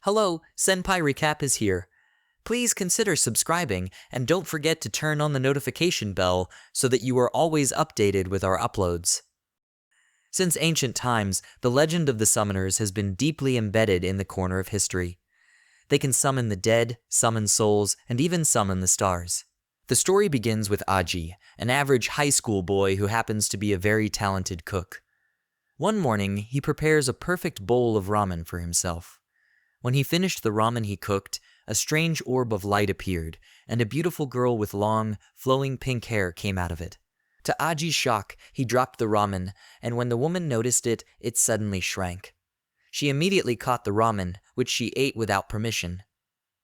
Hello, Senpai Recap is here. Please consider subscribing and don't forget to turn on the notification bell so that you are always updated with our uploads. Since ancient times, the legend of the summoners has been deeply embedded in the corner of history. They can summon the dead, summon souls, and even summon the stars. The story begins with Aji, an average high school boy who happens to be a very talented cook. One morning, he prepares a perfect bowl of ramen for himself. When he finished the ramen he cooked, a strange orb of light appeared, and a beautiful girl with long, flowing pink hair came out of it. To Aji's shock, he dropped the ramen, and when the woman noticed it, it suddenly shrank. She immediately caught the ramen, which she ate without permission.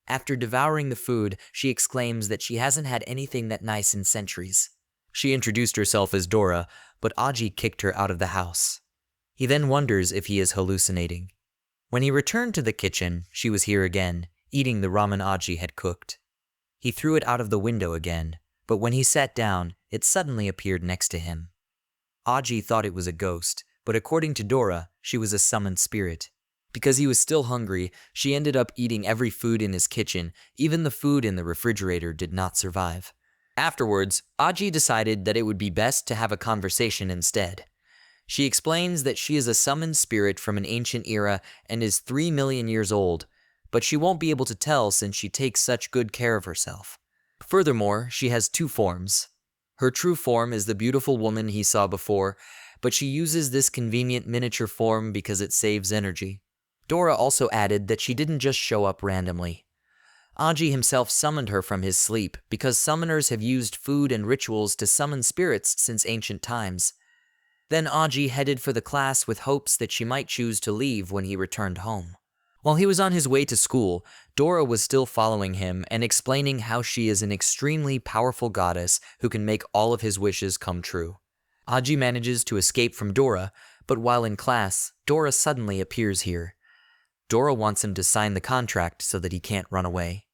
After devouring the food, she exclaims that she hasn't had anything that nice in centuries. She introduced herself as Dora, but Aji kicked her out of the house. He then wonders if he is hallucinating. When he returned to the kitchen, she was here again, eating the ramen Aji had cooked. He threw it out of the window again, but when he sat down, it suddenly appeared next to him. Aji thought it was a ghost, but according to Dora, she was a summoned spirit. Because he was still hungry, she ended up eating every food in his kitchen, even the food in the refrigerator did not survive. Afterwards, Aji decided that it would be best to have a conversation instead. She explains that she is a summoned spirit from an ancient era and is 3 million years old, but she won't be able to tell since she takes such good care of herself. Furthermore, she has two forms. Her true form is the beautiful woman he saw before, but she uses this convenient miniature form because it saves energy. Dora also added that she didn't just show up randomly. Aji himself summoned her from his sleep because summoners have used food and rituals to summon spirits since ancient times. Then Aji headed for the class with hopes that she might choose to leave when he returned home. While he was on his way to school, Dora was still following him and explaining how she is an extremely powerful goddess who can make all of his wishes come true. Aji manages to escape from Dora, but while in class, Dora suddenly appears here. Dora wants him to sign the contract so that he can't run away.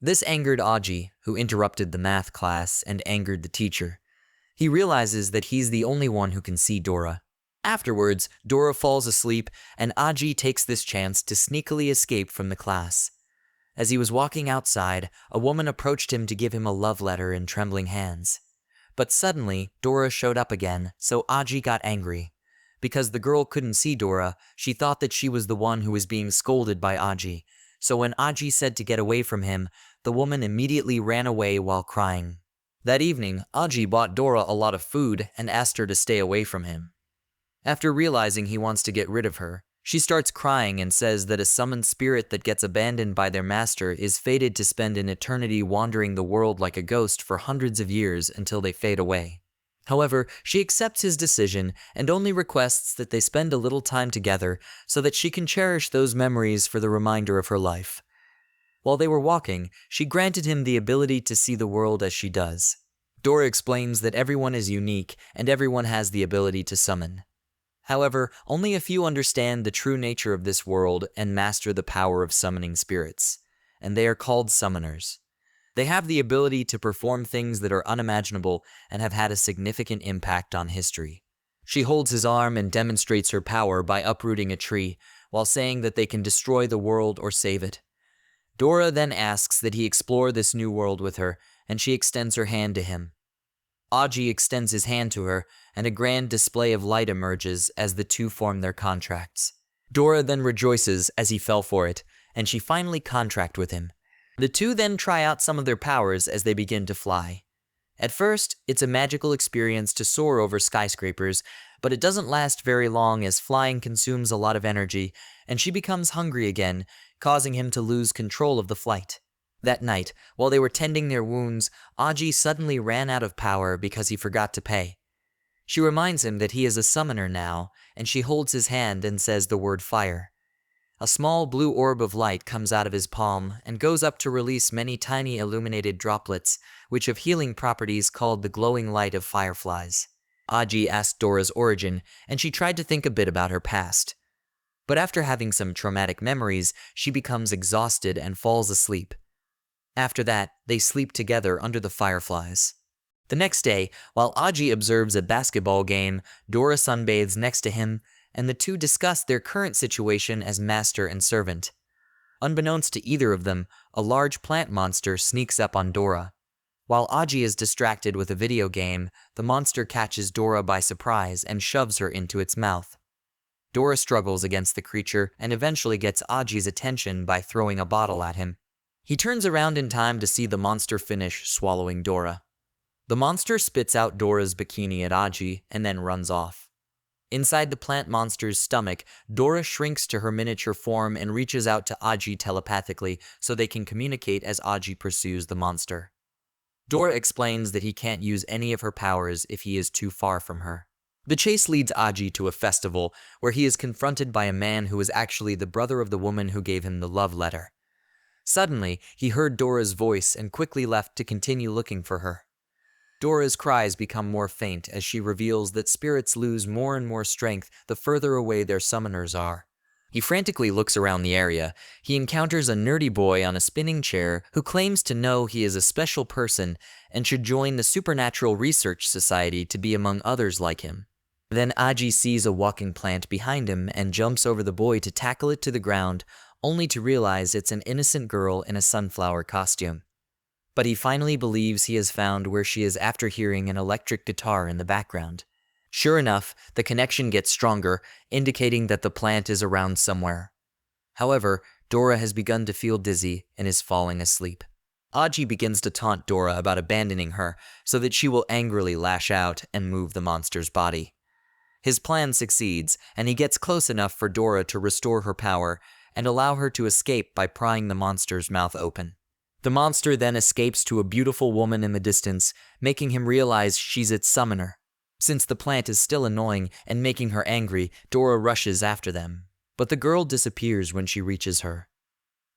This angered Aji, who interrupted the math class and angered the teacher. He realizes that he's the only one who can see Dora. Afterwards, Dora falls asleep, and Aji takes this chance to sneakily escape from the class. As he was walking outside, a woman approached him to give him a love letter in trembling hands. But suddenly, Dora showed up again, so Aji got angry. Because the girl couldn't see Dora, she thought that she was the one who was being scolded by Aji. So when Aji said to get away from him, the woman immediately ran away while crying. That evening, Aji bought Dora a lot of food and asked her to stay away from him. After realizing he wants to get rid of her, she starts crying and says that a summoned spirit that gets abandoned by their master is fated to spend an eternity wandering the world like a ghost for hundreds of years until they fade away. However, she accepts his decision and only requests that they spend a little time together so that she can cherish those memories for the remainder of her life. While they were walking, she granted him the ability to see the world as she does. Dora explains that everyone is unique and everyone has the ability to summon. However, only a few understand the true nature of this world and master the power of summoning spirits, and they are called summoners. They have the ability to perform things that are unimaginable and have had a significant impact on history. She holds his arm and demonstrates her power by uprooting a tree, while saying that they can destroy the world or save it. Dora then asks that he explore this new world with her, and she extends her hand to him. Aji extends his hand to her, and a grand display of light emerges as the two form their contracts. Dora then rejoices as he fell for it, and she finally contract with him. The two then try out some of their powers as they begin to fly. At first, it's a magical experience to soar over skyscrapers, but it doesn't last very long as flying consumes a lot of energy, and she becomes hungry again, causing him to lose control of the flight. That night, while they were tending their wounds, Aji suddenly ran out of power because he forgot to pay. She reminds him that he is a summoner now, and she holds his hand and says the word fire. A small blue orb of light comes out of his palm and goes up to release many tiny illuminated droplets, which have healing properties called the glowing light of fireflies. Aji asked Dora's origin, and she tried to think a bit about her past. But after having some traumatic memories, she becomes exhausted and falls asleep. After that, they sleep together under the fireflies. The next day, while Aji observes a basketball game, Dora sunbathes next to him, and the two discuss their current situation as master and servant. Unbeknownst to either of them, a large plant monster sneaks up on Dora. While Aji is distracted with a video game, the monster catches Dora by surprise and shoves her into its mouth. Dora struggles against the creature and eventually gets Aji's attention by throwing a bottle at him. He turns around in time to see the monster finish swallowing Dora. The monster spits out Dora's bikini at Aji and then runs off. Inside the plant monster's stomach, Dora shrinks to her miniature form and reaches out to Aji telepathically so they can communicate as Aji pursues the monster. Dora explains that he can't use any of her powers if he is too far from her. The chase leads Aji to a festival where he is confronted by a man who is actually the brother of the woman who gave him the love letter. Suddenly, he heard Dora's voice and quickly left to continue looking for her. Dora's cries become more faint as she reveals that spirits lose more and more strength the further away their summoners are. He frantically looks around the area. He encounters a nerdy boy on a spinning chair who claims to know he is a special person and should join the Supernatural Research Society to be among others like him. Then Aji sees a walking plant behind him and jumps over the boy to tackle it to the ground, only to realize it's an innocent girl in a sunflower costume. But he finally believes he has found where she is after hearing an electric guitar in the background. Sure enough, the connection gets stronger, indicating that the plant is around somewhere. However, Dora has begun to feel dizzy and is falling asleep. Aji begins to taunt Dora about abandoning her so that she will angrily lash out and move the monster's body. His plan succeeds, and he gets close enough for Dora to restore her power and allow her to escape by prying the monster's mouth open. The monster then escapes to a beautiful woman in the distance, making him realize she's its summoner. Since the plant is still annoying and making her angry, Dora rushes after them. But the girl disappears when she reaches her.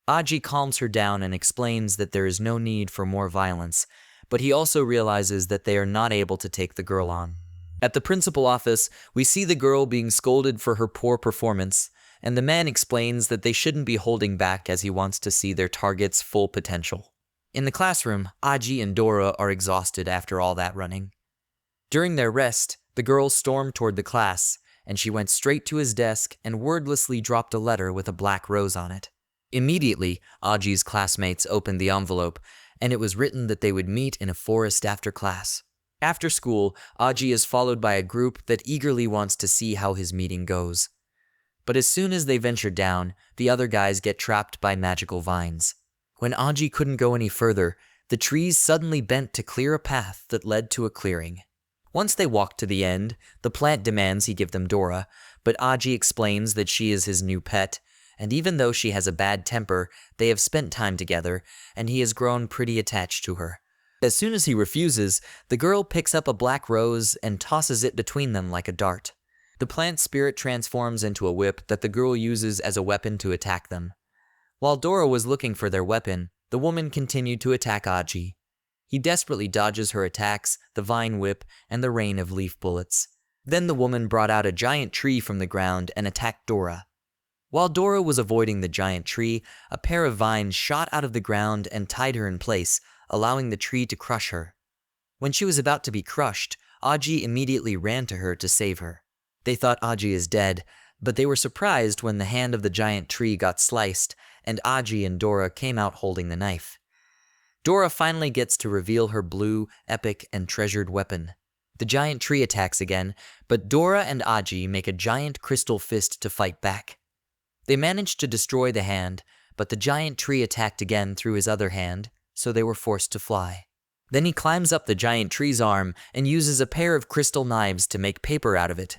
Aji calms her down and explains that there is no need for more violence, but he also realizes that they are not able to take the girl on. At the principal office, we see the girl being scolded for her poor performance, and the man explains that they shouldn't be holding back as he wants to see their target's full potential. In the classroom, Aji and Dora are exhausted after all that running. During their rest, the girl stormed toward the class, and she went straight to his desk and wordlessly dropped a letter with a black rose on it. Immediately, Aji's classmates opened the envelope, and it was written that they would meet in a forest after class. After school, Aji is followed by a group that eagerly wants to see how his meeting goes. But as soon as they venture down, the other guys get trapped by magical vines. When Aji couldn't go any further, the trees suddenly bent to clear a path that led to a clearing. Once they walk to the end, the plant demands he give them Dora, but Aji explains that she is his new pet, and even though she has a bad temper, they have spent time together, and he has grown pretty attached to her. As soon as he refuses, the girl picks up a black rose and tosses it between them like a dart. The plant spirit transforms into a whip that the girl uses as a weapon to attack them. While Dora was looking for their weapon, the woman continued to attack Aji. He desperately dodges her attacks, the vine whip, and the rain of leaf bullets. Then the woman brought out a giant tree from the ground and attacked Dora. While Dora was avoiding the giant tree, a pair of vines shot out of the ground and tied her in place, allowing the tree to crush her. When she was about to be crushed, Aji immediately ran to her to save her. They thought Aji is dead, but they were surprised when the hand of the giant tree got sliced, and Aji and Dora came out holding the knife. Dora finally gets to reveal her blue, epic, and treasured weapon. The giant tree attacks again, but Dora and Aji make a giant crystal fist to fight back. They managed to destroy the hand, but the giant tree attacked again through his other hand, so they were forced to fly. Then he climbs up the giant tree's arm and uses a pair of crystal knives to make paper out of it.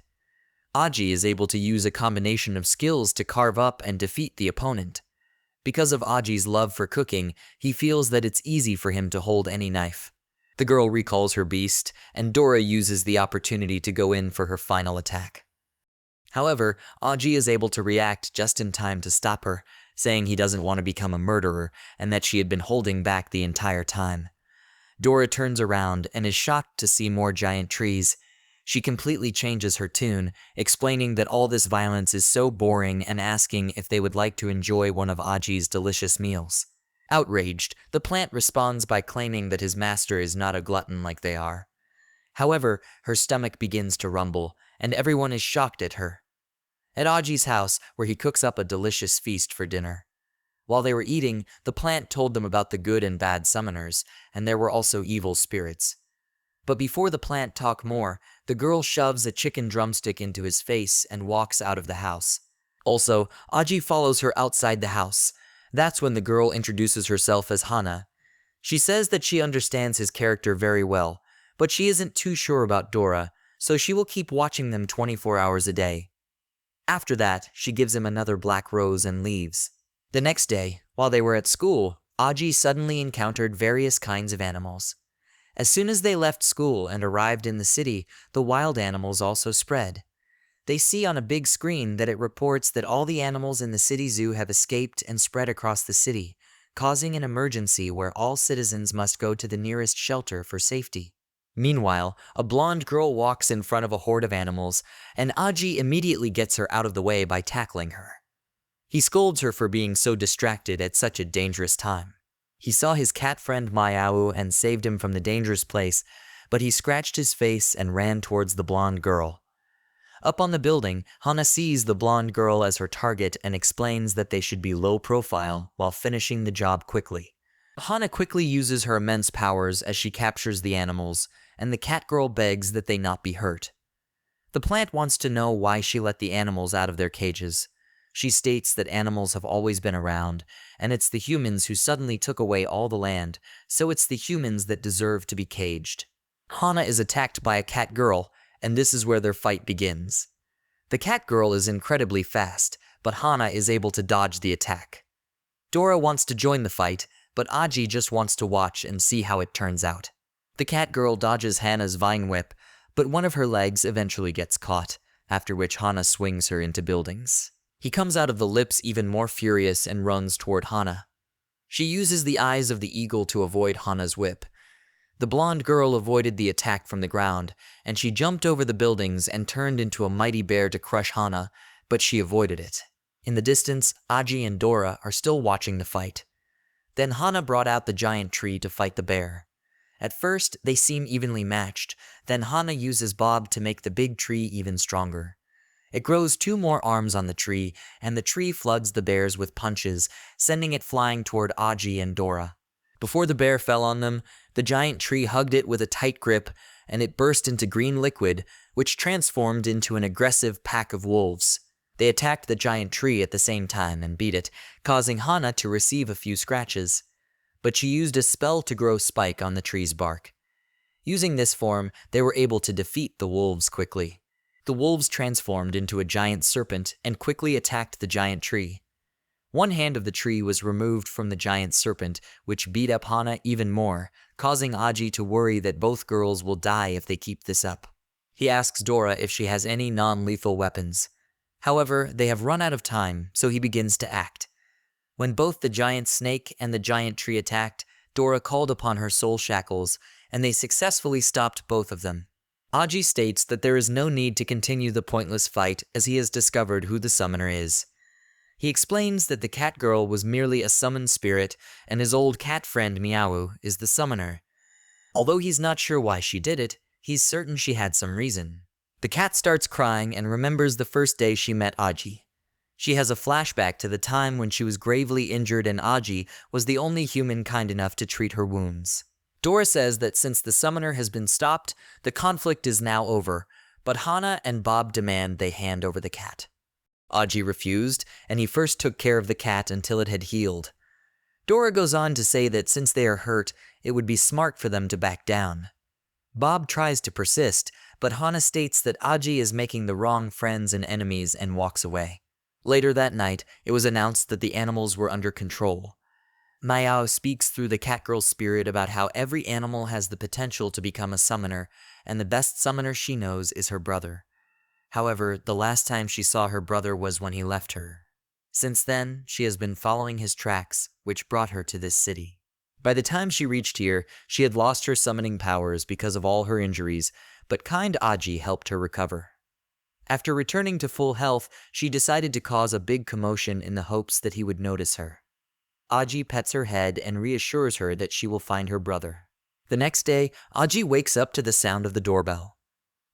Aji is able to use a combination of skills to carve up and defeat the opponent. Because of Aji's love for cooking, he feels that it's easy for him to hold any knife. The girl recalls her beast, and Dora uses the opportunity to go in for her final attack. However, Aji is able to react just in time to stop her, saying he doesn't want to become a murderer and that she had been holding back the entire time. Dora turns around and is shocked to see more giant trees. She completely changes her tune, explaining that all this violence is so boring and asking if they would like to enjoy one of Aji's delicious meals. Outraged, the plant responds by claiming that his master is not a glutton like they are. However, her stomach begins to rumble, and everyone is shocked at her. At Aji's house, where he cooks up a delicious feast for dinner. While they were eating, the plant told them about the good and bad summoners, and there were also evil spirits. But before the plant talked more, the girl shoves a chicken drumstick into his face and walks out of the house. Also, Aji follows her outside the house. That's when the girl introduces herself as Hana. She says that she understands his character very well, but she isn't too sure about Dora, so she will keep watching them 24 hours a day. After that, she gives him another black rose and leaves. The next day, while they were at school, Aji suddenly encountered various kinds of animals. As soon as they left school and arrived in the city, the wild animals also spread. They see on a big screen that it reports that all the animals in the city zoo have escaped and spread across the city, causing an emergency where all citizens must go to the nearest shelter for safety. Meanwhile, a blonde girl walks in front of a horde of animals, and Aji immediately gets her out of the way by tackling her. He scolds her for being so distracted at such a dangerous time. He saw his cat friend Mayao and saved him from the dangerous place, but he scratched his face and ran towards the blonde girl. Up on the building, Hana sees the blonde girl as her target and explains that they should be low profile while finishing the job quickly. Hana quickly uses her immense powers as she captures the animals, and the cat girl begs that they not be hurt. The plant wants to know why she let the animals out of their cages. She states that animals have always been around, and it's the humans who suddenly took away all the land, so it's the humans that deserve to be caged. Hana is attacked by a cat girl, and this is where their fight begins. The cat girl is incredibly fast, but Hana is able to dodge the attack. Dora wants to join the fight, but Aji just wants to watch and see how it turns out. The cat girl dodges Hana's vine whip, but one of her legs eventually gets caught, after which Hana swings her into buildings. He comes out of the lips even more furious and runs toward Hana. She uses the eyes of the eagle to avoid Hana's whip. The blonde girl avoided the attack from the ground, and she jumped over the buildings and turned into a mighty bear to crush Hana, but she avoided it. In the distance, Aji and Dora are still watching the fight. Then Hana brought out the giant tree to fight the bear. At first, they seem evenly matched, then Hana uses Bob to make the big tree even stronger. It grows 2 more arms on the tree, and the tree floods the bears with punches, sending it flying toward Aji and Dora. Before the bear fell on them, the giant tree hugged it with a tight grip, and it burst into green liquid, which transformed into an aggressive pack of wolves. They attacked the giant tree at the same time and beat it, causing Hana to receive a few scratches. But she used a spell to grow spike on the tree's bark. Using this form, they were able to defeat the wolves quickly. The wolves transformed into a giant serpent and quickly attacked the giant tree. One hand of the tree was removed from the giant serpent, which beat up Hana even more, causing Aji to worry that both girls will die if they keep this up. He asks Dora if she has any non-lethal weapons. However, they have run out of time, so he begins to act. When both the giant snake and the giant tree attacked, Dora called upon her soul shackles, and they successfully stopped both of them. Aji states that there is no need to continue the pointless fight as he has discovered who the summoner is. He explains that the cat girl was merely a summoned spirit, and his old cat friend Meow is the summoner. Although he's not sure why she did it, he's certain she had some reason. The cat starts crying and remembers the first day she met Aji. She has a flashback to the time when she was gravely injured and Aji was the only human kind enough to treat her wounds. Dora says that since the summoner has been stopped, the conflict is now over, but Hana and Bob demand they hand over the cat. Aji refused, and he first took care of the cat until it had healed. Dora goes on to say that since they are hurt, it would be smart for them to back down. Bob tries to persist, but Hana states that Aji is making the wrong friends and enemies and walks away. Later that night, it was announced that the animals were under control. Mayao speaks through the catgirl's spirit about how every animal has the potential to become a summoner, and the best summoner she knows is her brother. However, the last time she saw her brother was when he left her. Since then, she has been following his tracks, which brought her to this city. By the time she reached here, she had lost her summoning powers because of all her injuries, but kind Aji helped her recover. After returning to full health, she decided to cause a big commotion in the hopes that he would notice her. Aji pets her head and reassures her that she will find her brother. The next day, Aji wakes up to the sound of the doorbell.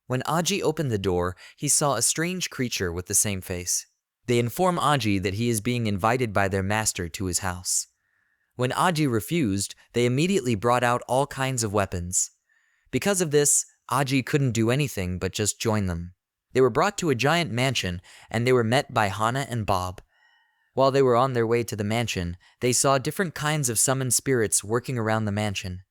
When Aji opened the door, he saw a strange creature with the same face. They inform Aji that he is being invited by their master to his house. When Aji refused, they immediately brought out all kinds of weapons. Because of this, Aji couldn't do anything but just join them. They were brought to a giant mansion, and they were met by Hana and Bob. While they were on their way to the mansion, they saw different kinds of summoned spirits working around the mansion.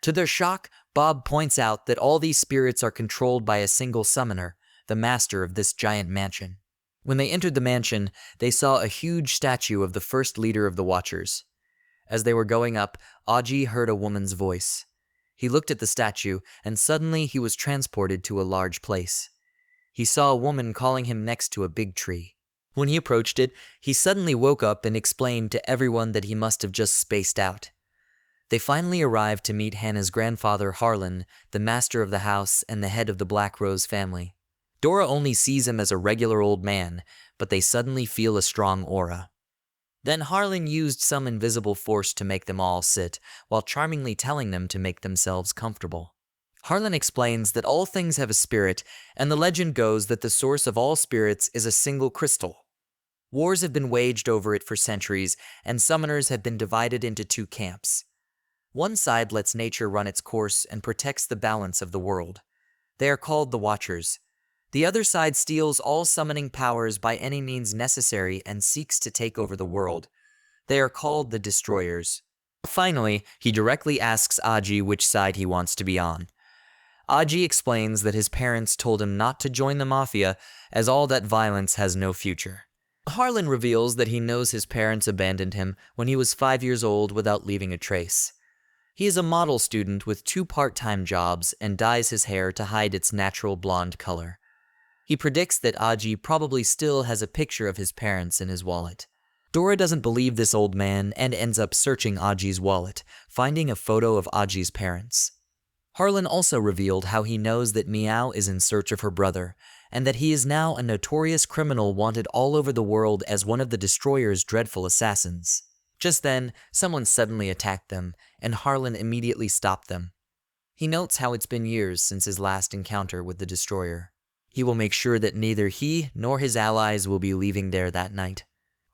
To their shock, Bob points out that all these spirits are controlled by a single summoner, the master of this giant mansion. When they entered the mansion, they saw a huge statue of the first leader of the Watchers. As they were going up, Aji heard a woman's voice. He looked at the statue, and suddenly he was transported to a large place. He saw a woman calling him next to a big tree. When he approached it, he suddenly woke up and explained to everyone that he must have just spaced out. They finally arrived to meet Hannah's grandfather Harlan, the master of the house and the head of the Black Rose family. Dora only sees him as a regular old man, but they suddenly feel a strong aura. Then Harlan used some invisible force to make them all sit, while charmingly telling them to make themselves comfortable. Harlan explains that all things have a spirit, and the legend goes that the source of all spirits is a single crystal. Wars have been waged over it for centuries, and summoners have been divided into two camps. One side lets nature run its course and protects the balance of the world. They are called the Watchers. The other side steals all summoning powers by any means necessary and seeks to take over the world. They are called the Destroyers. Finally, he directly asks Aji which side he wants to be on. Aji explains that his parents told him not to join the Mafia, as all that violence has no future. Harlan reveals that he knows his parents abandoned him when he was 5 years old without leaving a trace. He is a model student with 2 part-time jobs and dyes his hair to hide its natural blonde color. He predicts that Aji probably still has a picture of his parents in his wallet. Dora doesn't believe this old man and ends up searching Aji's wallet, finding a photo of Aji's parents. Harlan also revealed how he knows that Meow is in search of her brother, and that he is now a notorious criminal wanted all over the world as one of the Destroyer's dreadful assassins. Just then, someone suddenly attacked them, and Harlan immediately stopped them. He notes how it's been years since his last encounter with the Destroyer. He will make sure that neither he nor his allies will be leaving there that night.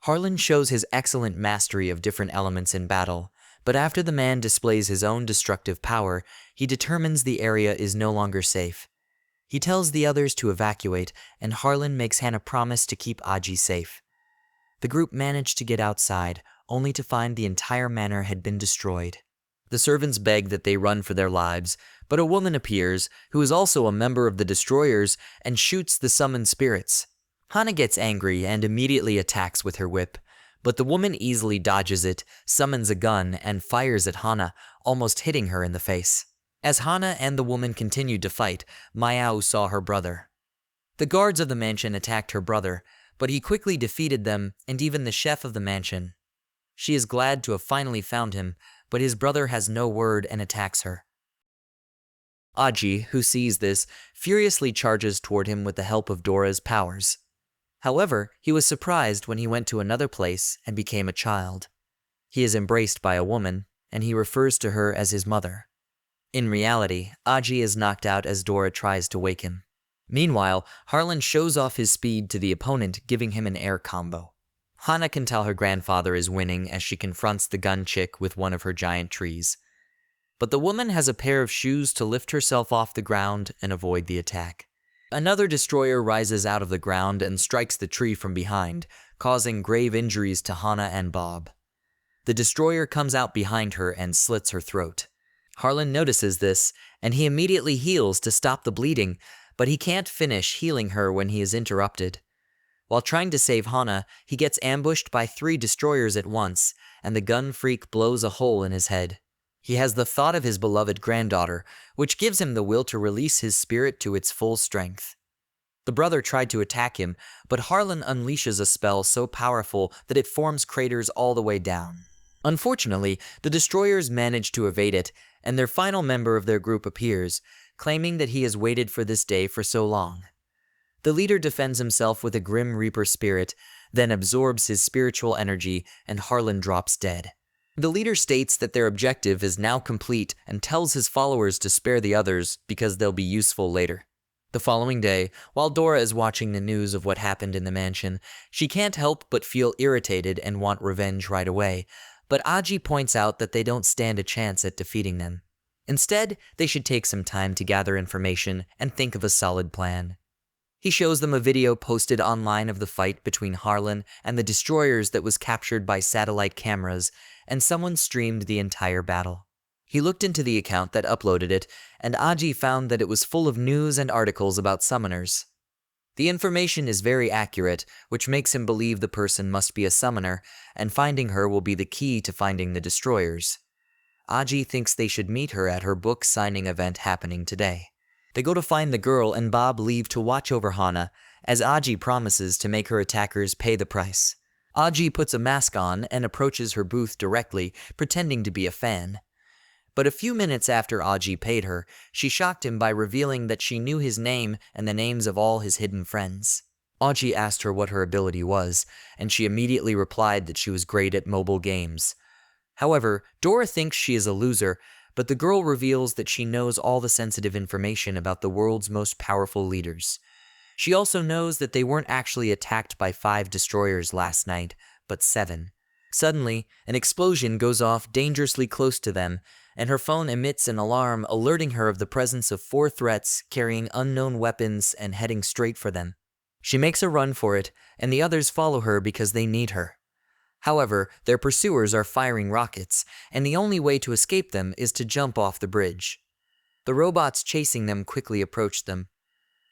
Harlan shows his excellent mastery of different elements in battle, but after the man displays his own destructive power, he determines the area is no longer safe. He tells the others to evacuate, and Harlan makes Hannah promise to keep Aji safe. The group managed to get outside, only to find the entire manor had been destroyed. The servants beg that they run for their lives, but a woman appears, who is also a member of the Destroyers, and shoots the summoned spirits. Hannah gets angry and immediately attacks with her whip, but the woman easily dodges it, summons a gun, and fires at Hannah, almost hitting her in the face. As Hannah and the woman continued to fight, Mayao saw her brother. The guards of the mansion attacked her brother, but he quickly defeated them and even the chef of the mansion. She is glad to have finally found him, but his brother has no word and attacks her. Aji, who sees this, furiously charges toward him with the help of Dora's powers. However, he was surprised when he went to another place and became a child. He is embraced by a woman, and he refers to her as his mother. In reality, Aji is knocked out as Dora tries to wake him. Meanwhile, Harlan shows off his speed to the opponent, giving him an air combo. Hannah can tell her grandfather is winning as she confronts the gun chick with one of her giant trees. But the woman has a pair of shoes to lift herself off the ground and avoid the attack. Another destroyer rises out of the ground and strikes the tree from behind, causing grave injuries to Hannah and Bob. The destroyer comes out behind her and slits her throat. Harlan notices this, and he immediately heals to stop the bleeding, but he can't finish healing her when he is interrupted. While trying to save Hannah, he gets ambushed by 3 destroyers at once, and the gun freak blows a hole in his head. He has the thought of his beloved granddaughter, which gives him the will to release his spirit to its full strength. The brother tried to attack him, but Harlan unleashes a spell so powerful that it forms craters all the way down. Unfortunately, the destroyers manage to evade it, and their final member of their group appears, claiming that he has waited for this day for so long. The leader defends himself with a Grim Reaper spirit, then absorbs his spiritual energy, and Harlan drops dead. The leader states that their objective is now complete and tells his followers to spare the others because they'll be useful later. The following day, while Dora is watching the news of what happened in the mansion, she can't help but feel irritated and want revenge right away, but Aji points out that they don't stand a chance at defeating them. Instead, they should take some time to gather information and think of a solid plan. He shows them a video posted online of the fight between Harlan and the destroyers that was captured by satellite cameras, and someone streamed the entire battle. He looked into the account that uploaded it, and Aji found that it was full of news and articles about summoners. The information is very accurate, which makes him believe the person must be a summoner, and finding her will be the key to finding the destroyers. Aji thinks they should meet her at her book signing event happening today. They go to find the girl, and Bob leave to watch over Hana, as Aji promises to make her attackers pay the price. Aji puts a mask on and approaches her booth directly, pretending to be a fan. But a few minutes after Aji paid her, she shocked him by revealing that she knew his name and the names of all his hidden friends. Aji asked her what her ability was, and she immediately replied that she was great at mobile games. However, Dora thinks she is a loser, but the girl reveals that she knows all the sensitive information about the world's most powerful leaders. She also knows that they weren't actually attacked by 5 destroyers last night, but 7. Suddenly, an explosion goes off dangerously close to them, and her phone emits an alarm alerting her of the presence of 4 threats carrying unknown weapons and heading straight for them. She makes a run for it, and the others follow her because they need her. However, their pursuers are firing rockets, and the only way to escape them is to jump off the bridge. The robots chasing them quickly approach them.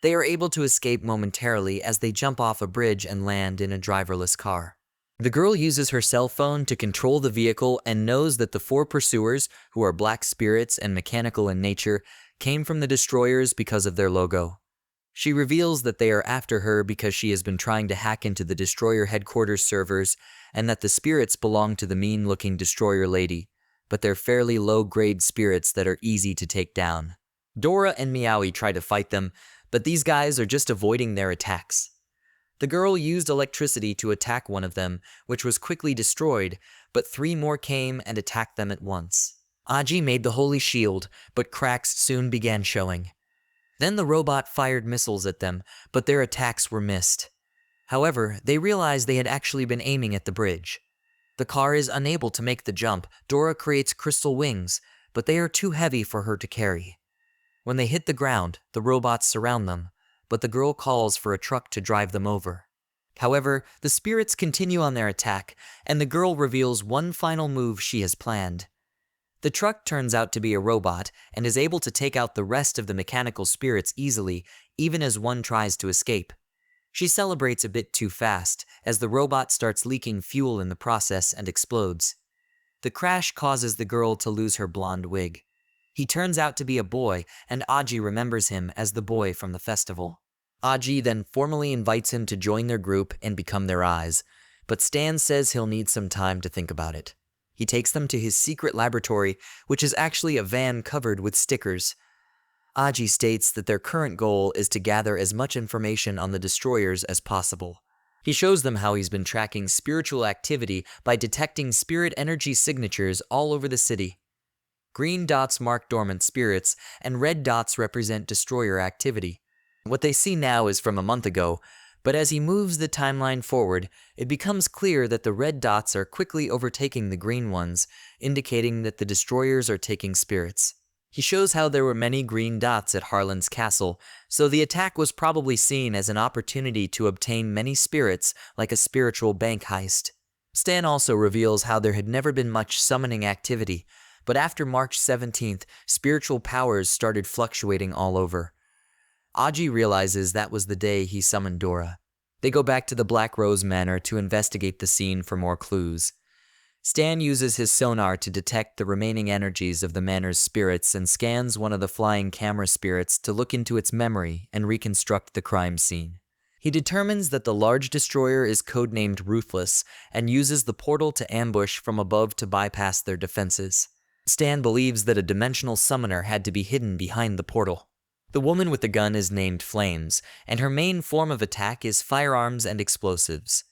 They are able to escape momentarily as they jump off a bridge and land in a driverless car. The girl uses her cell phone to control the vehicle and knows that the 4 pursuers, who are black spirits and mechanical in nature, came from the destroyers because of their logo. She reveals that they are after her because she has been trying to hack into the destroyer headquarters servers, and that the spirits belong to the mean-looking destroyer lady, but they're fairly low-grade spirits that are easy to take down. Dora and Meowie try to fight them, but these guys are just avoiding their attacks. The girl used electricity to attack one of them, which was quickly destroyed, but 3 more came and attacked them at once. Aji made the holy shield, but cracks soon began showing. Then the robot fired missiles at them, but their attacks were missed. However, they realized they had actually been aiming at the bridge. The car is unable to make the jump. Dora creates crystal wings, but they are too heavy for her to carry. When they hit the ground, the robots surround them, but the girl calls for a truck to drive them over. However, the spirits continue on their attack, and the girl reveals one final move she has planned. The truck turns out to be a robot and is able to take out the rest of the mechanical spirits easily, even as one tries to escape. She celebrates a bit too fast, as the robot starts leaking fuel in the process and explodes. The crash causes the girl to lose her blonde wig. He turns out to be a boy, and Aji remembers him as the boy from the festival. Aji then formally invites him to join their group and become their eyes, but Stan says he'll need some time to think about it. He takes them to his secret laboratory, which is actually a van covered with stickers. Aji states that their current goal is to gather as much information on the destroyers as possible. He shows them how he's been tracking spiritual activity by detecting spirit energy signatures all over the city. Green dots mark dormant spirits, and red dots represent destroyer activity. What they see now is from a month ago, but as he moves the timeline forward, it becomes clear that the red dots are quickly overtaking the green ones, indicating that the destroyers are taking spirits. He shows how there were many green dots at Harlan's castle, so the attack was probably seen as an opportunity to obtain many spirits, like a spiritual bank heist. Stan also reveals how there had never been much summoning activity, but after March 17th, spiritual powers started fluctuating all over. Aji realizes that was the day he summoned Dora. They go back to the Black Rose Manor to investigate the scene for more clues. Stan uses his sonar to detect the remaining energies of the Manor's spirits and scans one of the flying camera spirits to look into its memory and reconstruct the crime scene. He determines that the large destroyer is codenamed Ruthless and uses the portal to ambush from above to bypass their defenses. Stan believes that a dimensional summoner had to be hidden behind the portal. The woman with the gun is named Flames, and her main form of attack is firearms and explosives.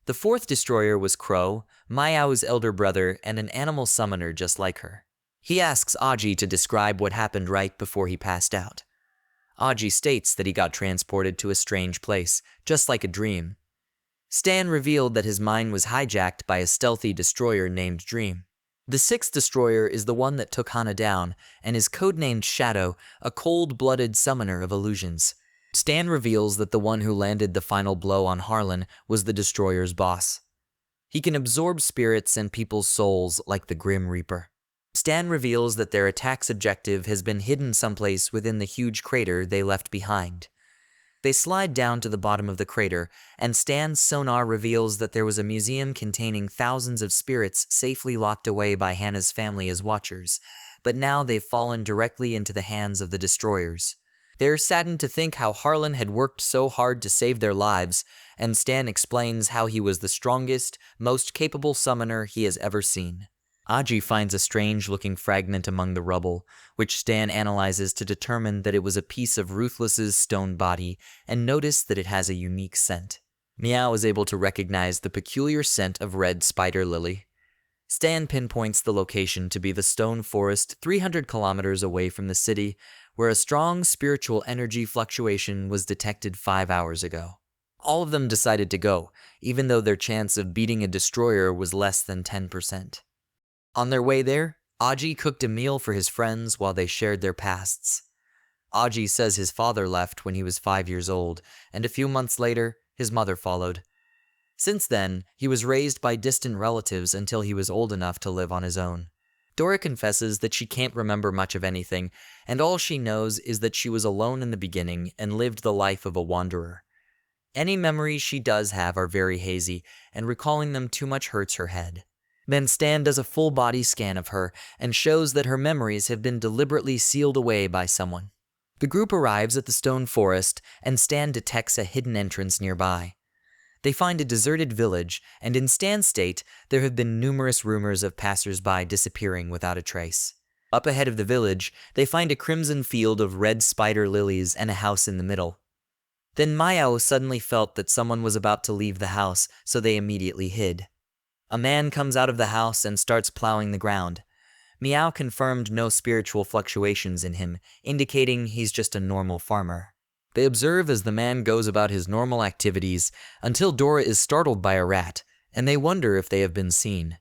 The 4th destroyer was Crow, Mayao's elder brother, and an animal summoner just like her. He asks Aji to describe what happened right before he passed out. Aji states that he got transported to a strange place, just like a dream. Stan revealed that his mind was hijacked by a stealthy destroyer named Dream. The sixth destroyer is the one that took Hana down, and is codenamed Shadow, a cold-blooded summoner of illusions. Stan reveals that the one who landed the final blow on Harlan was the destroyer's boss. He can absorb spirits and people's souls like the Grim Reaper. Stan reveals that their attack's objective has been hidden someplace within the huge crater they left behind. They slide down to the bottom of the crater, and Stan's sonar reveals that there was a museum containing thousands of spirits safely locked away by Hannah's family as watchers, but now they've fallen directly into the hands of the destroyers. They're saddened to think how Harlan had worked so hard to save their lives, and Stan explains how he was the strongest, most capable summoner he has ever seen. Aji finds a strange-looking fragment among the rubble, which Stan analyzes to determine that it was a piece of Ruthless's stone body, and notice that it has a unique scent. Meow is able to recognize the peculiar scent of red spider lily. Stan pinpoints the location to be the stone forest 300 kilometers away from the city, where a strong spiritual energy fluctuation was detected 5 hours ago. All of them decided to go, even though their chance of beating a destroyer was less than 10%. On their way there, Aji cooked a meal for his friends while they shared their pasts. Aji says his father left when he was 5 years old, and a few months later, his mother followed. Since then, he was raised by distant relatives until he was old enough to live on his own. Dora confesses that she can't remember much of anything, and all she knows is that she was alone in the beginning and lived the life of a wanderer. Any memories she does have are very hazy, and recalling them too much hurts her head. Then Stan does a full-body scan of her and shows that her memories have been deliberately sealed away by someone. The group arrives at the stone forest, and Stan detects a hidden entrance nearby. They find a deserted village, and in Stan's state, there have been numerous rumors of passers-by disappearing without a trace. Up ahead of the village, they find a crimson field of red spider lilies and a house in the middle. Then Mayao suddenly felt that someone was about to leave the house, so they immediately hid. A man comes out of the house and starts plowing the ground. Meow confirmed no spiritual fluctuations in him, indicating he's just a normal farmer. They observe as the man goes about his normal activities until Dora is startled by a rat, and they wonder if they have been seen.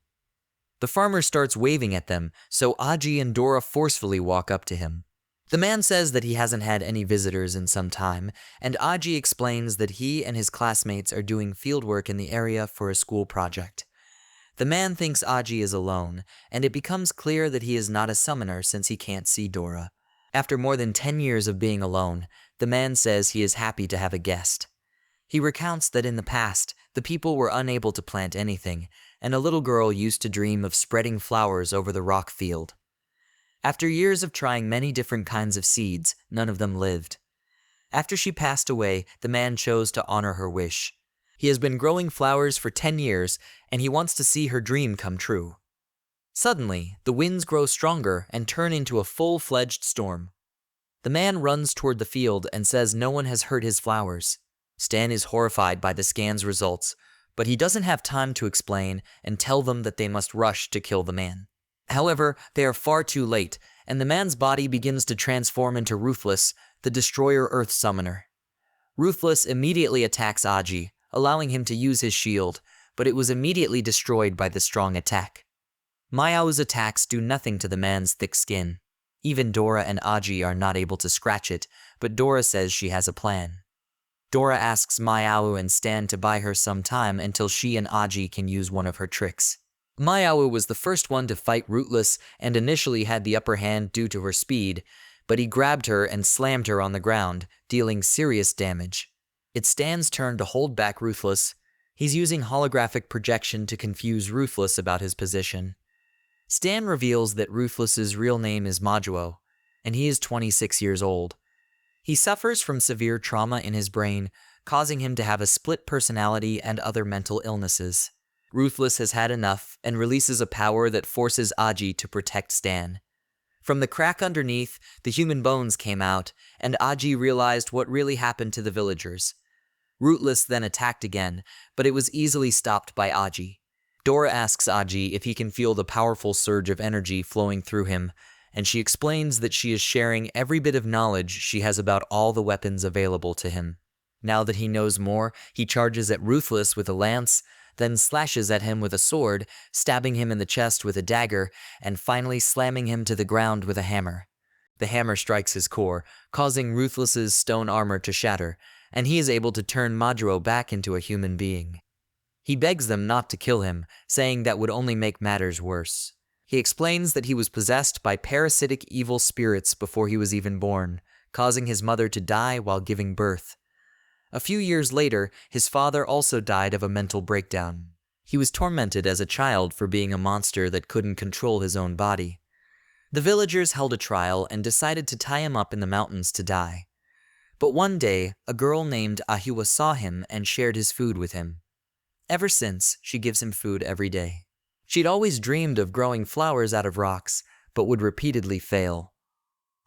The farmer starts waving at them, so Aji and Dora forcefully walk up to him. The man says that he hasn't had any visitors in some time, and Aji explains that he and his classmates are doing fieldwork in the area for a school project. The man thinks Aji is alone, and it becomes clear that he is not a summoner since he can't see Dora. After more than 10 years of being alone, the man says he is happy to have a guest. He recounts that in the past, the people were unable to plant anything, and a little girl used to dream of spreading flowers over the rock field. After years of trying many different kinds of seeds, none of them lived. After she passed away, the man chose to honor her wish. He has been growing flowers for 10 years, and he wants to see her dream come true. Suddenly, the winds grow stronger and turn into a full-fledged storm. The man runs toward the field and says no one has hurt his flowers. Stan is horrified by the scan's results, but he doesn't have time to explain and tell them that they must rush to kill the man. However, they are far too late, and the man's body begins to transform into Ruthless, the Destroyer Earth Summoner. Ruthless immediately attacks Aji, allowing him to use his shield, but it was immediately destroyed by the strong attack. Mayao's attacks do nothing to the man's thick skin. Even Dora and Aji are not able to scratch it, but Dora says she has a plan. Dora asks Mayao and Stan to buy her some time until she and Aji can use one of her tricks. Mayao was the first one to fight Ruthless and initially had the upper hand due to her speed, but he grabbed her and slammed her on the ground, dealing serious damage. It's Stan's turn to hold back Ruthless. He's using holographic projection to confuse Ruthless about his position. Stan reveals that Ruthless's real name is Majuo, and he is 26 years old. He suffers from severe trauma in his brain, causing him to have a split personality and other mental illnesses. Ruthless has had enough and releases a power that forces Aji to protect Stan. From the crack underneath, the human bones came out, and Aji realized what really happened to the villagers. Ruthless then attacked again, but it was easily stopped by Aji. Dora asks Aji if he can feel the powerful surge of energy flowing through him, and she explains that she is sharing every bit of knowledge she has about all the weapons available to him. Now that he knows more, he charges at Ruthless with a lance, then slashes at him with a sword, stabbing him in the chest with a dagger, and finally slamming him to the ground with a hammer. The hammer strikes his core, causing Ruthless's stone armor to shatter, and he is able to turn Majuo back into a human being. He begs them not to kill him, saying that would only make matters worse. He explains that he was possessed by parasitic evil spirits before he was even born, causing his mother to die while giving birth. A few years later, his father also died of a mental breakdown. He was tormented as a child for being a monster that couldn't control his own body. The villagers held a trial and decided to tie him up in the mountains to die. But one day, a girl named Ahiwa saw him and shared his food with him. Ever since, she gives him food every day. She'd always dreamed of growing flowers out of rocks, but would repeatedly fail.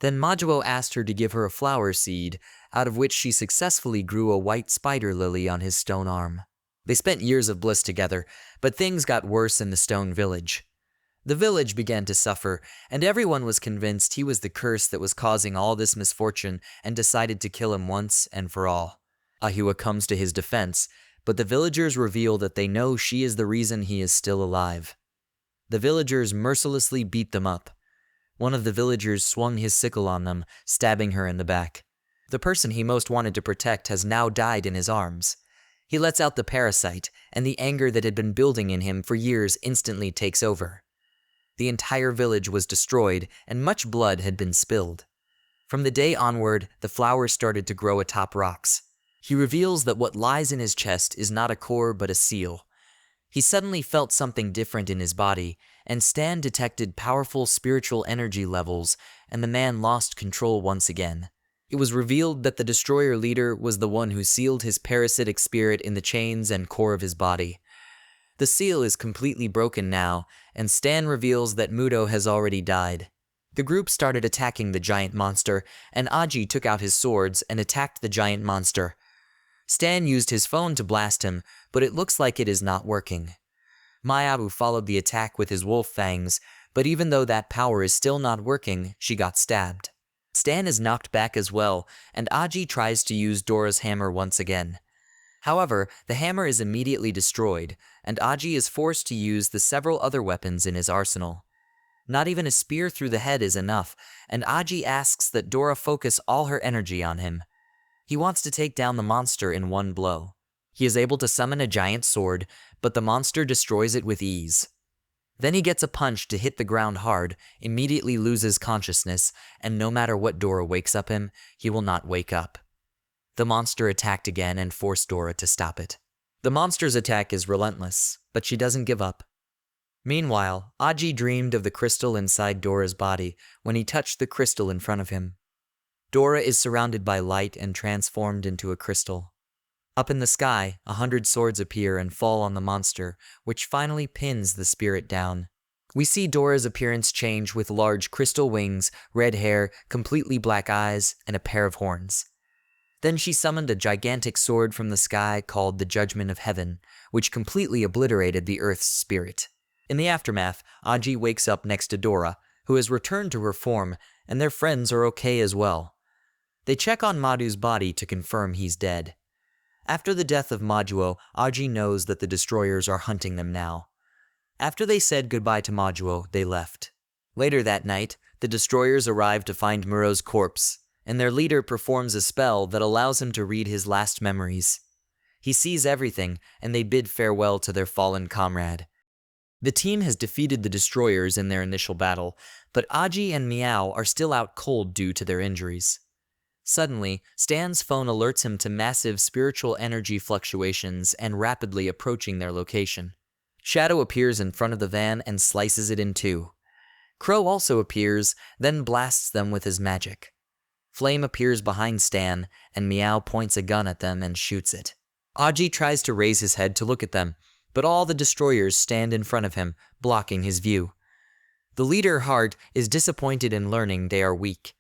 Then Majuo asked her to give her a flower seed, out of which she successfully grew a white spider lily on his stone arm. They spent years of bliss together, but things got worse in the stone village. The village began to suffer, and everyone was convinced he was the curse that was causing all this misfortune and decided to kill him once and for all. Ahiwa comes to his defense, but the villagers reveal that they know she is the reason he is still alive. The villagers mercilessly beat them up. One of the villagers swung his sickle on them, stabbing her in the back. The person he most wanted to protect has now died in his arms. He lets out the parasite, and the anger that had been building in him for years instantly takes over. The entire village was destroyed, and much blood had been spilled. From the day onward, the flowers started to grow atop rocks. He reveals that what lies in his chest is not a core but a seal. He suddenly felt something different in his body, and Stan detected powerful spiritual energy levels, and the man lost control once again. It was revealed that the Destroyer leader was the one who sealed his parasitic spirit in the chains and core of his body. The seal is completely broken now, and Stan reveals that Muto has already died. The group started attacking the giant monster, and Aji took out his swords and attacked the giant monster. Stan used his phone to blast him, but it looks like it is not working. Mayabu followed the attack with his wolf fangs, but even though that power is still not working, she got stabbed. Stan is knocked back as well, and Aji tries to use Dora's hammer once again. However, the hammer is immediately destroyed, and Aji is forced to use the several other weapons in his arsenal. Not even a spear through the head is enough, and Aji asks that Dora focus all her energy on him. He wants to take down the monster in one blow. He is able to summon a giant sword, but the monster destroys it with ease. Then he gets a punch to hit the ground hard, immediately loses consciousness, and no matter what Dora wakes up him, he will not wake up. The monster attacked again and forced Dora to stop it. The monster's attack is relentless, but she doesn't give up. Meanwhile, Aji dreamed of the crystal inside Dora's body when he touched the crystal in front of him. Dora is surrounded by light and transformed into a crystal. Up in the sky, 100 swords appear and fall on the monster, which finally pins the spirit down. We see Dora's appearance change with large crystal wings, red hair, completely black eyes, and a pair of horns. Then she summoned a gigantic sword from the sky called the Judgment of Heaven, which completely obliterated the Earth's spirit. In the aftermath, Aji wakes up next to Dora, who has returned to her form, and their friends are okay as well. They check on Madu's body to confirm he's dead. After the death of Majuo, Aji knows that the destroyers are hunting them now. After they said goodbye to Majuo, they left. Later that night, the destroyers arrive to find Muro's corpse, and their leader performs a spell that allows him to read his last memories. He sees everything, and they bid farewell to their fallen comrade. The team has defeated the destroyers in their initial battle, but Aji and Meow are still out cold due to their injuries. Suddenly, Stan's phone alerts him to massive spiritual energy fluctuations and rapidly approaching their location. Shadow appears in front of the van and slices it in two. Crow also appears, then blasts them with his magic. Flame appears behind Stan, and Meow points a gun at them and shoots it. Aji tries to raise his head to look at them, but all the destroyers stand in front of him, blocking his view. The leader, Hart, is disappointed in learning they are weak.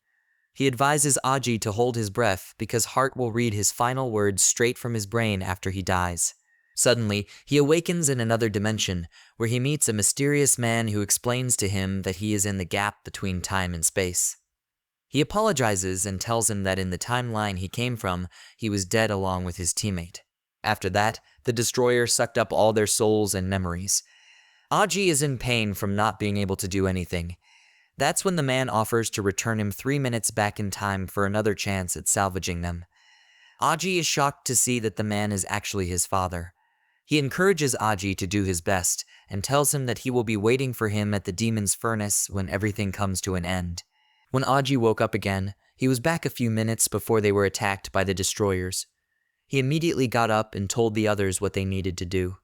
He advises Aji to hold his breath because Hart will read his final words straight from his brain after he dies. Suddenly, he awakens in another dimension, where he meets a mysterious man who explains to him that he is in the gap between time and space. He apologizes and tells him that in the timeline he came from, he was dead along with his teammate. After that, the destroyer sucked up all their souls and memories. Aji is in pain from not being able to do anything. That's when the man offers to return him 3 minutes back in time for another chance at salvaging them. Aji is shocked to see that the man is actually his father. He encourages Aji to do his best and tells him that he will be waiting for him at the demon's furnace when everything comes to an end. When Aji woke up again, he was back a few minutes before they were attacked by the destroyers. He immediately got up and told the others what they needed to do.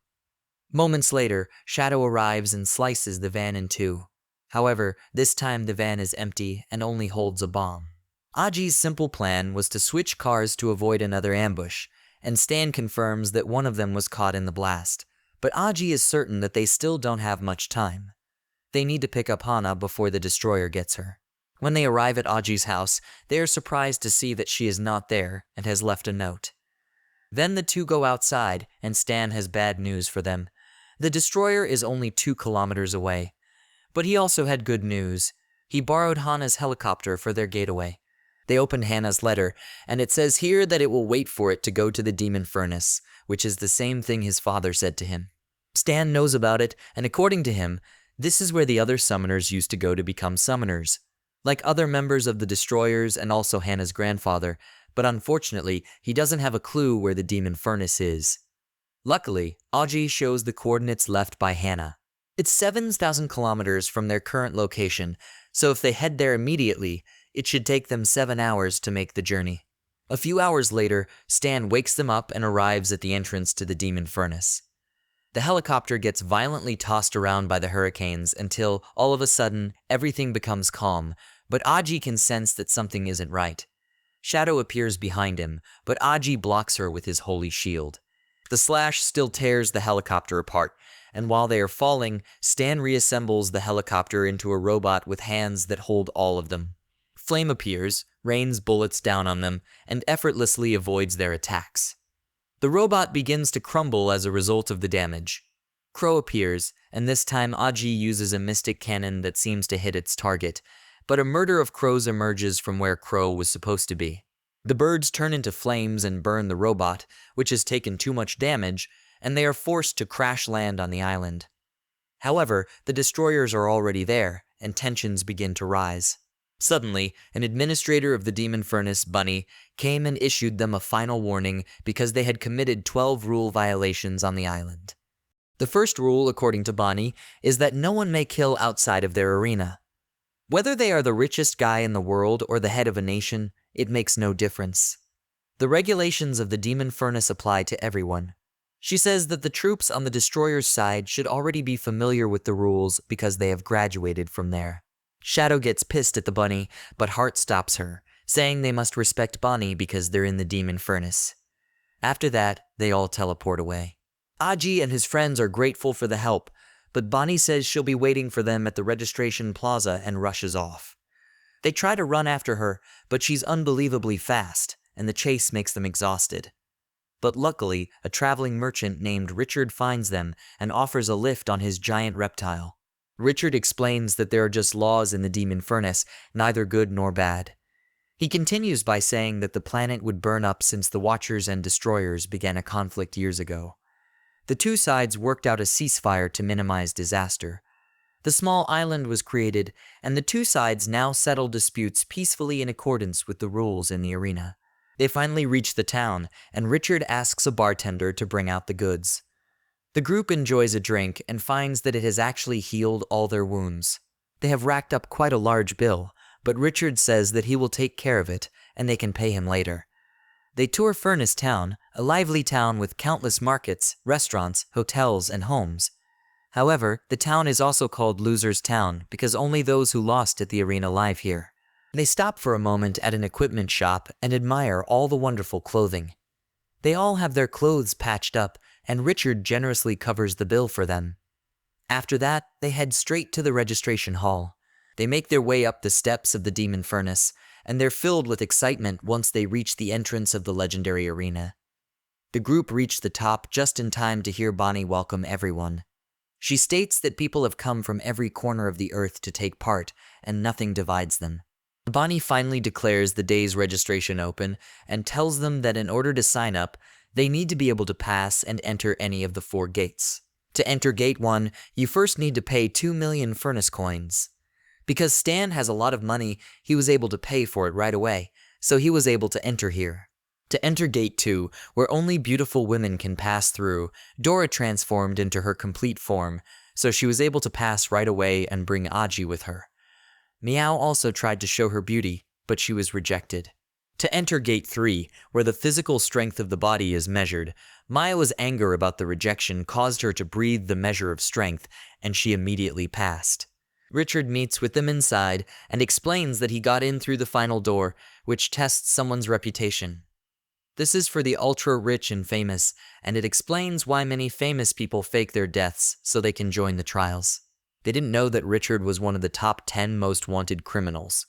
Moments later, Shadow arrives and slices the van in two. However, this time the van is empty and only holds a bomb. Aji's simple plan was to switch cars to avoid another ambush, and Stan confirms that one of them was caught in the blast. But Aji is certain that they still don't have much time. They need to pick up Hana before the destroyer gets her. When they arrive at Aji's house, they are surprised to see that she is not there and has left a note. Then the two go outside, and Stan has bad news for them. The destroyer is only 2 kilometers away. But he also had good news. He borrowed Hana's helicopter for their getaway. They opened Hana's letter, and it says here that it will wait for it to go to the demon furnace, which is the same thing his father said to him. Stan knows about it, and according to him, this is where the other summoners used to go to become summoners. Like other members of the destroyers and also Hana's grandfather, but unfortunately, he doesn't have a clue where the demon furnace is. Luckily, Aji shows the coordinates left by Hana. It's 7,000 kilometers from their current location, so if they head there immediately, it should take them 7 hours to make the journey. A few hours later, Stan wakes them up and arrives at the entrance to the demon furnace. The helicopter gets violently tossed around by the hurricanes until, all of a sudden, everything becomes calm, but Aji can sense that something isn't right. Shadow appears behind him, but Aji blocks her with his holy shield. The slash still tears the helicopter apart, and while they are falling, Stan reassembles the helicopter into a robot with hands that hold all of them. Flame appears, rains bullets down on them, and effortlessly avoids their attacks. The robot begins to crumble as a result of the damage. Crow appears, and this time Aji uses a mystic cannon that seems to hit its target, but a murder of crows emerges from where Crow was supposed to be. The birds turn into flames and burn the robot, which has taken too much damage, and they are forced to crash land on the island. However, the destroyers are already there, and tensions begin to rise. Suddenly, an administrator of the demon furnace, Bunny, came and issued them a final warning because they had committed 12 rule violations on the island. The first rule, according to Bunny, is that no one may kill outside of their arena. Whether they are the richest guy in the world or the head of a nation, it makes no difference. The regulations of the demon furnace apply to everyone. She says that the troops on the destroyer's side should already be familiar with the rules because they have graduated from there. Shadow gets pissed at the bunny, but Heart stops her, saying they must respect Bonnie because they're in the demon furnace. After that, they all teleport away. Aji and his friends are grateful for the help, but Bonnie says she'll be waiting for them at the registration plaza and rushes off. They try to run after her, but she's unbelievably fast, and the chase makes them exhausted. But luckily, a traveling merchant named Richard finds them and offers a lift on his giant reptile. Richard explains that there are just laws in the demon furnace, neither good nor bad. He continues by saying that the planet would burn up since the Watchers and Destroyers began a conflict years ago. The two sides worked out a ceasefire to minimize disaster. The small island was created, and the two sides now settle disputes peacefully in accordance with the rules in the arena. They finally reach the town, and Richard asks a bartender to bring out the goods. The group enjoys a drink and finds that it has actually healed all their wounds. They have racked up quite a large bill, but Richard says that he will take care of it, and they can pay him later. They tour Furnace Town, a lively town with countless markets, restaurants, hotels, and homes. However, the town is also called Loser's Town because only those who lost at the arena live here. They stop for a moment at an equipment shop and admire all the wonderful clothing. They all have their clothes patched up, and Richard generously covers the bill for them. After that, they head straight to the registration hall. They make their way up the steps of the demon furnace, and they're filled with excitement once they reach the entrance of the legendary arena. The group reached the top just in time to hear Bonnie welcome everyone. She states that people have come from every corner of the earth to take part, and nothing divides them. Bonnie finally declares the day's registration open and tells them that in order to sign up, they need to be able to pass and enter any of the 4 gates. To enter Gate 1, you first need to pay 2 million furnace coins. Because Stan has a lot of money, he was able to pay for it right away, so he was able to enter here. To enter Gate 2, where only beautiful women can pass through, Dora transformed into her complete form, so she was able to pass right away and bring Aji with her. Meow also tried to show her beauty, but she was rejected. To enter Gate 3, where the physical strength of the body is measured, Maya's anger about the rejection caused her to breathe the measure of strength, and she immediately passed. Richard meets with them inside and explains that he got in through the final door, which tests someone's reputation. This is for the ultra-rich and famous, and it explains why many famous people fake their deaths so they can join the trials. They didn't know that Richard was one of the top 10 most wanted criminals.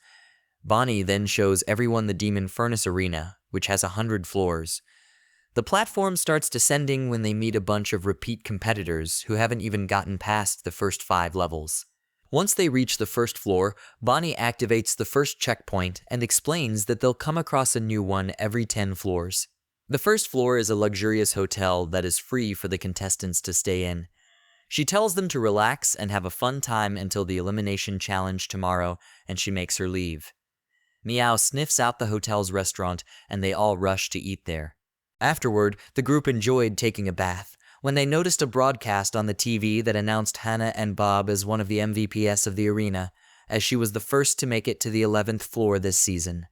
Bonnie then shows everyone the Demon Furnace Arena, which has 100 floors. The platform starts descending when they meet a bunch of repeat competitors who haven't even gotten past the first 5 levels. Once they reach the first floor, Bonnie activates the first checkpoint and explains that they'll come across a new one every 10 floors. The first floor is a luxurious hotel that is free for the contestants to stay in. She tells them to relax and have a fun time until the elimination challenge tomorrow, and she makes her leave. Meow sniffs out the hotel's restaurant, and they all rush to eat there. Afterward, the group enjoyed taking a bath, when they noticed a broadcast on the TV that announced Hannah and Bob as one of the MVPs of the arena, as she was the first to make it to the 11th floor this season.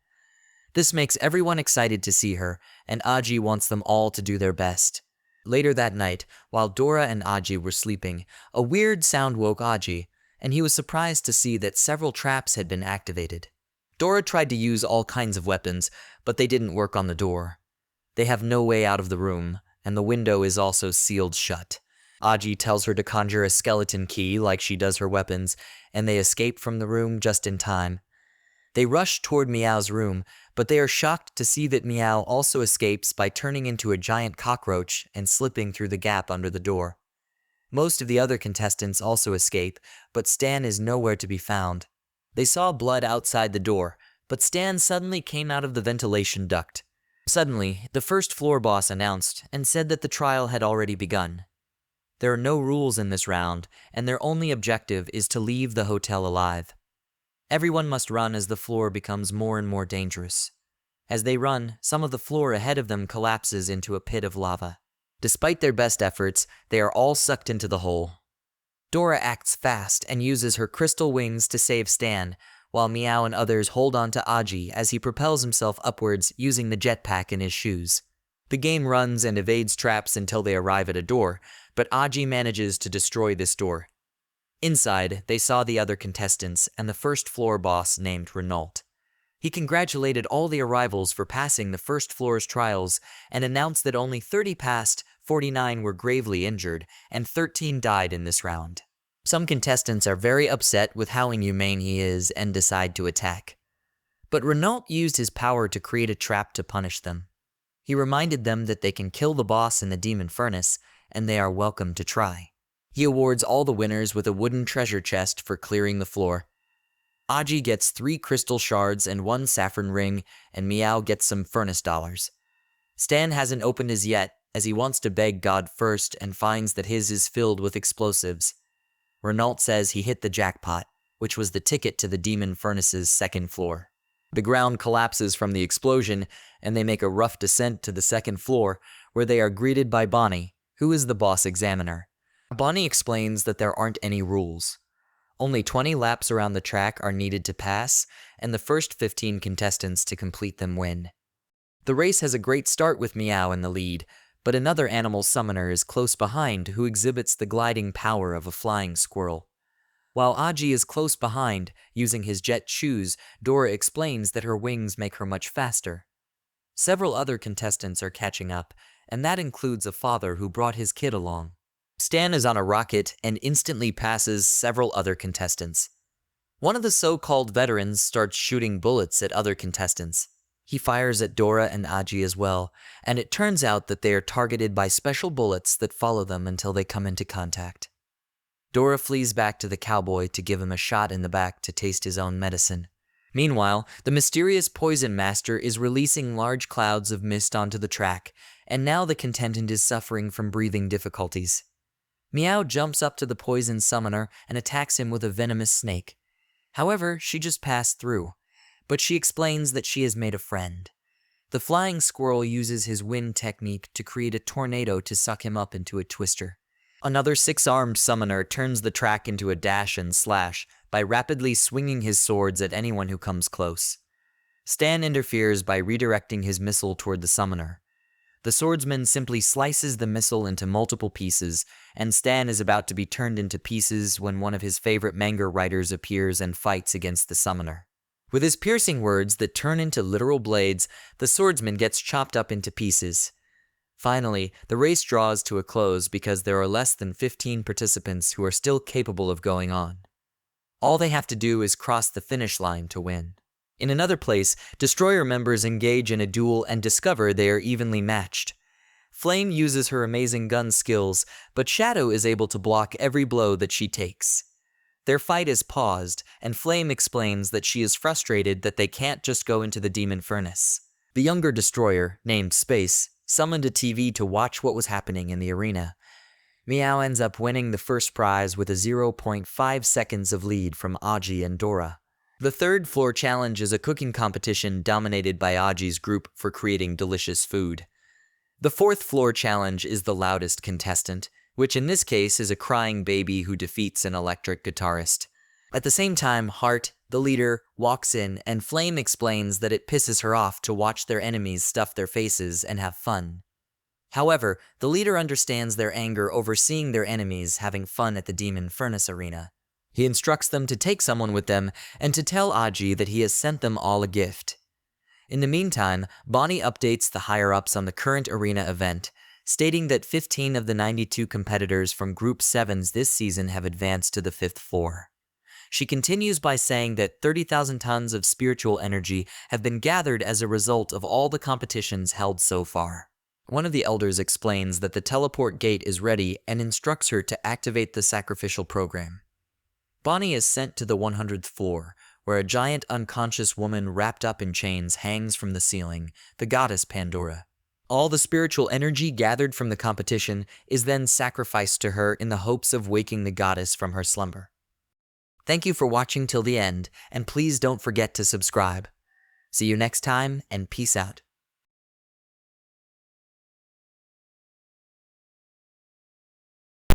This makes everyone excited to see her, and Aji wants them all to do their best. Later that night, while Dora and Aji were sleeping, a weird sound woke Aji, and he was surprised to see that several traps had been activated. Dora tried to use all kinds of weapons, but they didn't work on the door. They have no way out of the room, and the window is also sealed shut. Aji tells her to conjure a skeleton key like she does her weapons, and they escape from the room just in time. They rush toward Meow's room, but they are shocked to see that Meow also escapes by turning into a giant cockroach and slipping through the gap under the door. Most of the other contestants also escape, but Stan is nowhere to be found. They saw blood outside the door, but Stan suddenly came out of the ventilation duct. Suddenly, the first floor boss announced and said that the trial had already begun. There are no rules in this round, and their only objective is to leave the hotel alive. Everyone must run as the floor becomes more and more dangerous. As they run, some of the floor ahead of them collapses into a pit of lava. Despite their best efforts, they are all sucked into the hole. Dora acts fast and uses her crystal wings to save Stan, while Meow and others hold on to Aji as he propels himself upwards using the jetpack in his shoes. The game runs and evades traps until they arrive at a door, but Aji manages to destroy this door. Inside, they saw the other contestants and the first floor boss named Renault. He congratulated all the arrivals for passing the first floor's trials and announced that only 30 passed, 49 were gravely injured, and 13 died in this round. Some contestants are very upset with how inhumane he is and decide to attack. But Renault used his power to create a trap to punish them. He reminded them that they can kill the boss in the demon furnace, and they are welcome to try. He awards all the winners with a wooden treasure chest for clearing the floor. Aji gets 3 crystal shards and 1 saffron ring, and Meow gets some furnace dollars. Stan hasn't opened his yet, as he wants to beg God first and finds that his is filled with explosives. Renault says he hit the jackpot, which was the ticket to the demon furnace's 2nd floor. The ground collapses from the explosion, and they make a rough descent to the 2nd floor, where they are greeted by Bonnie, who is the boss examiner. Bonnie explains that there aren't any rules. Only 20 laps around the track are needed to pass, and the first 15 contestants to complete them win. The race has a great start with Meow in the lead, but another animal summoner is close behind who exhibits the gliding power of a flying squirrel. While Aji is close behind, using his jet shoes, Dora explains that her wings make her much faster. Several other contestants are catching up, and that includes a father who brought his kid along. Stan is on a rocket and instantly passes several other contestants. One of the so-called veterans starts shooting bullets at other contestants. He fires at Dora and Aji as well, and it turns out that they are targeted by special bullets that follow them until they come into contact. Dora flees back to the cowboy to give him a shot in the back to taste his own medicine. Meanwhile, the mysterious Poison Master is releasing large clouds of mist onto the track, and now the contestant is suffering from breathing difficulties. Meow jumps up to the Poison Summoner and attacks him with a venomous snake. However, she just passed through, but she explains that she has made a friend. The flying squirrel uses his wind technique to create a tornado to suck him up into a twister. Another six-armed summoner turns the track into a dash and slash by rapidly swinging his swords at anyone who comes close. Stan interferes by redirecting his missile toward the summoner. The swordsman simply slices the missile into multiple pieces, and Stan is about to be turned into pieces when one of his favorite manga writers appears and fights against the summoner. With his piercing words that turn into literal blades, the swordsman gets chopped up into pieces. Finally, the race draws to a close because there are less than 15 participants who are still capable of going on. All they have to do is cross the finish line to win. In another place, Destroyer members engage in a duel and discover they are evenly matched. Flame uses her amazing gun skills, but Shadow is able to block every blow that she takes. Their fight is paused, and Flame explains that she is frustrated that they can't just go into the demon furnace. The younger Destroyer, named Space, summoned a TV to watch what was happening in the arena. Meow ends up winning the first prize with a 0.5 seconds of lead from Aji and Dora. The third floor challenge is a cooking competition dominated by Aji's group for creating delicious food. The fourth floor challenge is the loudest contestant, which in this case is a crying baby who defeats an electric guitarist. At the same time, Heart, the leader, walks in and Flame explains that it pisses her off to watch their enemies stuff their faces and have fun. However, the leader understands their anger over seeing their enemies having fun at the Demon Furnace arena. He instructs them to take someone with them and to tell Aji that he has sent them all a gift. In the meantime, Bonnie updates the higher-ups on the current arena event, stating that 15 of the 92 competitors from Group 7s this season have advanced to the 5th floor. She continues by saying that 30,000 tons of spiritual energy have been gathered as a result of all the competitions held so far. One of the elders explains that the teleport gate is ready and instructs her to activate the sacrificial program. Bonnie is sent to the 100th floor, where a giant unconscious woman wrapped up in chains hangs from the ceiling, the goddess Pandora. All the spiritual energy gathered from the competition is then sacrificed to her in the hopes of waking the goddess from her slumber. Thank you for watching till the end, and please don't forget to subscribe. See you next time, and peace out.